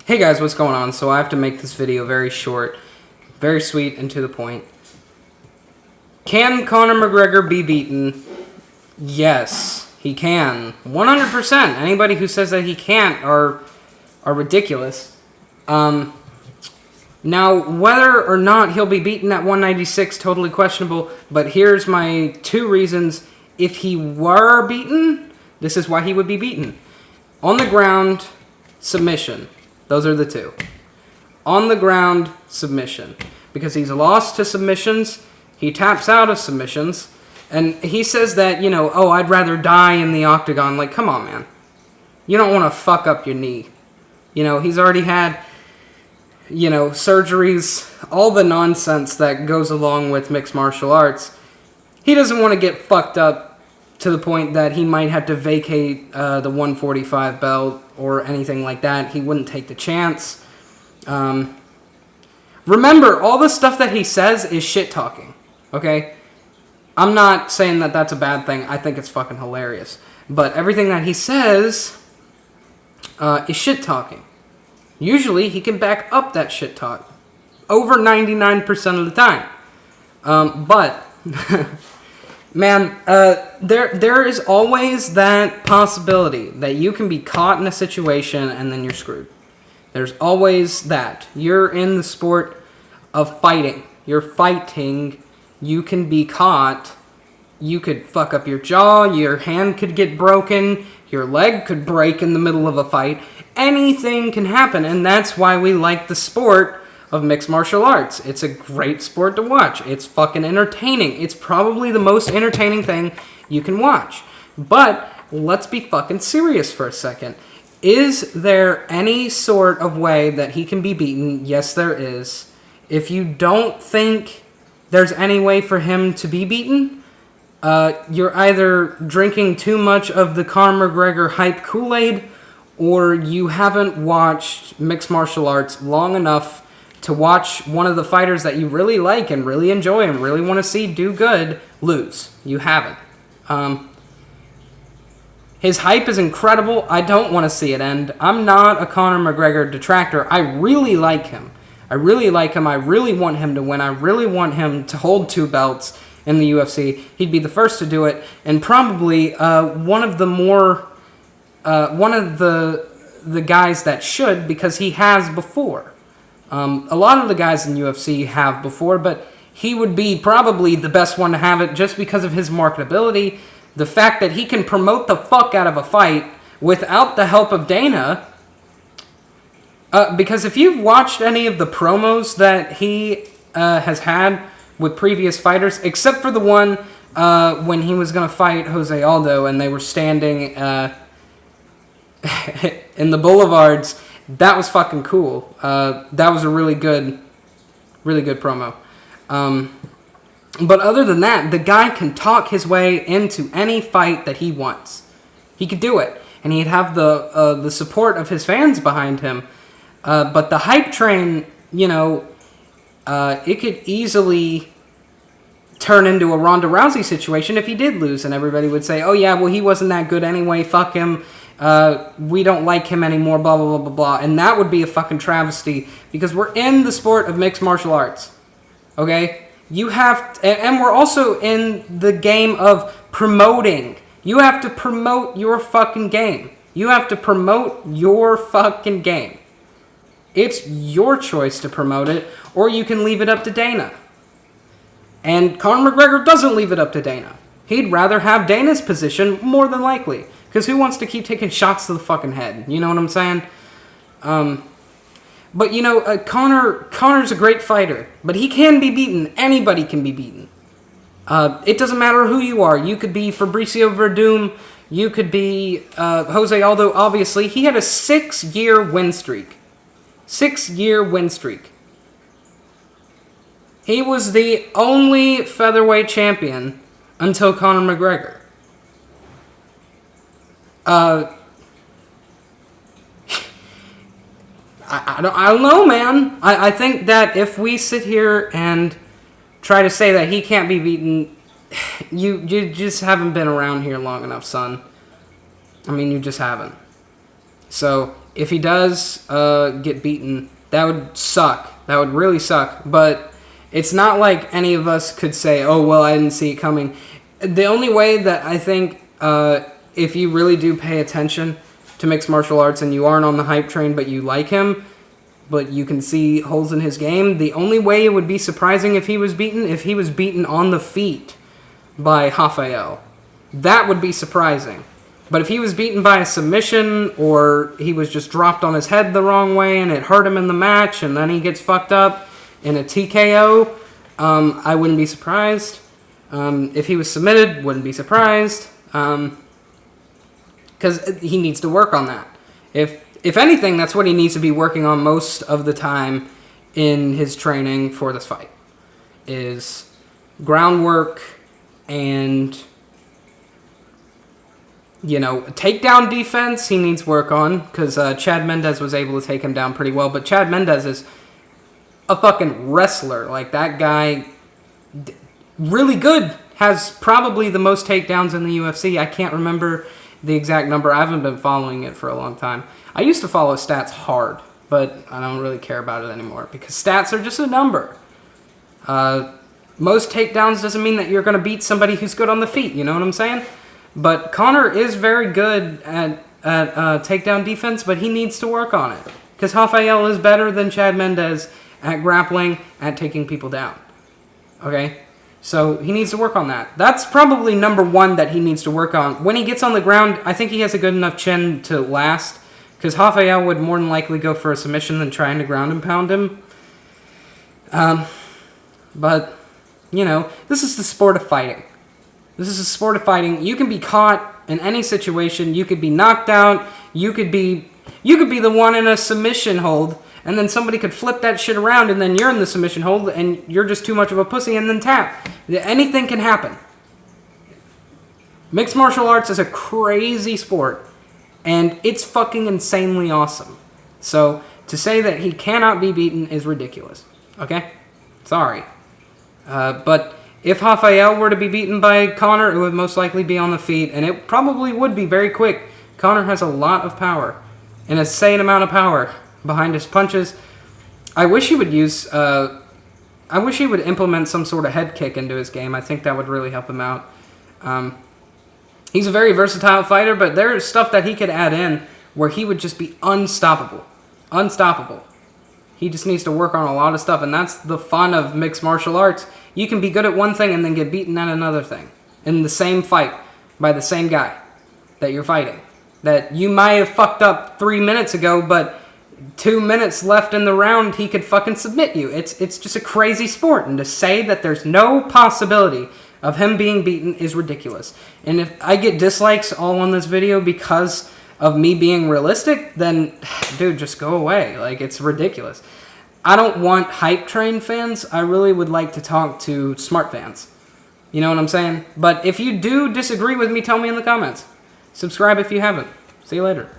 Hey guys, what's going on? So I have to make this video very short, very sweet, and to the point. Can Conor McGregor be beaten? Yes, he can. 100%. Anybody who says that he can't are ridiculous. Now, whether or not he'll be beaten at 196, totally questionable. But here's my two reasons. If he were beaten, this is why he would be beaten. On the ground, submission. Those are the two. On the ground, submission. Because he's lost to submissions, he taps out of submissions, and he says that, oh, I'd rather die in the octagon. Like, come on, man. You don't want to fuck up your knee. He's already had, surgeries, all the nonsense that goes along with mixed martial arts. He doesn't want to get fucked up to the point that he might have to vacate the 145 belt or anything like that. He wouldn't take the chance. Remember, all the stuff that he says is shit-talking, okay? I'm not saying that that's a bad thing. I think it's fucking hilarious. But everything that he says is shit-talking. Usually, he can back up that shit-talk over 99% of the time. But... Man, there is always that possibility that you can be caught in a situation and then you're screwed. There's always that. You're in the sport of fighting. You're fighting. You can be caught. You could fuck up your jaw. Your hand could get broken. Your leg could break in the middle of a fight. Anything can happen, and that's why we like the sport of mixed martial arts. It's a great sport to watch. It's fucking entertaining. It's probably the most entertaining thing you can watch. But let's be fucking serious for a second. Is there any sort of way that he can be beaten? Yes, there is. If you don't think there's any way for him to be beaten, you're either drinking too much of the Conor McGregor hype Kool-Aid, or you haven't watched mixed martial arts long enough to watch one of the fighters that you really like and really enjoy and really want to see do good lose. You haven't. His hype is incredible. I don't want to see it end. I'm not a Conor McGregor detractor. I really like him. I really want him to win. I really want him to hold 2 belts in the UFC. He'd be the first to do it, and probably one of the guys that should, because he has before. A lot of the guys in UFC have before, but he would be probably the best one to have it just because of his marketability. The fact that he can promote the fuck out of a fight without the help of Dana. Because if you've watched any of the promos that he has had with previous fighters, except for the one when he was going to fight Jose Aldo and they were standing in the boulevards, that was fucking cool. That was a really good promo. But other than that, the guy can talk his way into any fight that he wants. He could do it, and he'd have the support of his fans behind him. But the hype train, it could easily turn into a Ronda Rousey situation if he did lose, and everybody would say, "Oh yeah, well he wasn't that good anyway. Fuck him. We don't like him anymore, blah, blah, blah, blah, blah." And that would be a fucking travesty, because we're in the sport of mixed martial arts, okay? You have, and we're also in the game of promoting. You have to promote your fucking game. You have to promote your fucking game. It's your choice to promote it, or you can leave it up to Dana. And Conor McGregor doesn't leave it up to Dana. He'd rather have Dana's position, more than likely. Because who wants to keep taking shots to the fucking head? You know what I'm saying? But, Conor's a great fighter. But he can be beaten. Anybody can be beaten. It doesn't matter who you are. You could be Fabricio Verdum. You could be Jose Aldo, obviously. He had a 6-year win streak. 6-year win streak. He was the only featherweight champion until Conor McGregor. I don't know, man. I think that if we sit here and try to say that he can't be beaten, you just haven't been around here long enough, son. I mean, you just haven't. So if he does get beaten, that would suck. That would really suck. But it's not like any of us could say, oh, well, I didn't see it coming. The only way that I think, if you really do pay attention to mixed martial arts and you aren't on the hype train but you like him, but you can see holes in his game, the only way it would be surprising if he was beaten on the feet by Rafael. That would be surprising. But if he was beaten by a submission, or he was just dropped on his head the wrong way and it hurt him in the match, and then he gets fucked up in a TKO, I wouldn't be surprised. If he was submitted, wouldn't be surprised. Because he needs to work on that. If anything, that's what he needs to be working on most of the time in his training for this fight, is groundwork and, takedown defense he needs work on, because Chad Mendes was able to take him down pretty well, but Chad Mendes is a fucking wrestler. Like, that guy, really good, has probably the most takedowns in the UFC. I can't remember the exact number. I haven't been following it for a long time. I used to follow stats hard, but I don't really care about it anymore, because stats are just a number. Most takedowns doesn't mean that you're going to beat somebody who's good on the feet, you know what I'm saying? But Conor is very good at takedown defense, but he needs to work on it. Because Rafael is better than Chad Mendes at grappling, at taking people down. Okay? So he needs to work on that. That's probably number one that he needs to work on. When he gets on the ground, I think he has a good enough chin to last. Because Rafael would more than likely go for a submission than trying to ground and pound him. But, this is the sport of fighting. This is a sport of fighting. You can be caught in any situation. You could be knocked out. You could be the one in a submission hold, and then somebody could flip that shit around, and then you're in the submission hold, and you're just too much of a pussy, and then tap. Anything can happen. Mixed martial arts is a crazy sport, and it's fucking insanely awesome. So, to say that he cannot be beaten is ridiculous. Okay? Sorry. But if Rafael were to be beaten by Conor, it would most likely be on the feet, and it probably would be very quick. Conor has a lot of power, an insane amount of power behind his punches. I wish he would implement some sort of head kick into his game. I think that would really help him out. He's a very versatile fighter, but there's stuff that he could add in where he would just be unstoppable. Unstoppable. He just needs to work on a lot of stuff, and that's the fun of mixed martial arts. You can be good at one thing and then get beaten at another thing in the same fight by the same guy that you're fighting. That you might have fucked up 3 minutes ago, but 2 minutes left in the round, he could fucking submit you. It's just a crazy sport, and to say that there's no possibility of him being beaten is ridiculous. And if I get dislikes all on this video because of me being realistic, then, dude, just go away. Like, it's ridiculous. I don't want hype train fans. I really would like to talk to smart fans. You know what I'm saying? But if you do disagree with me, tell me in the comments. Subscribe if you haven't. See you later.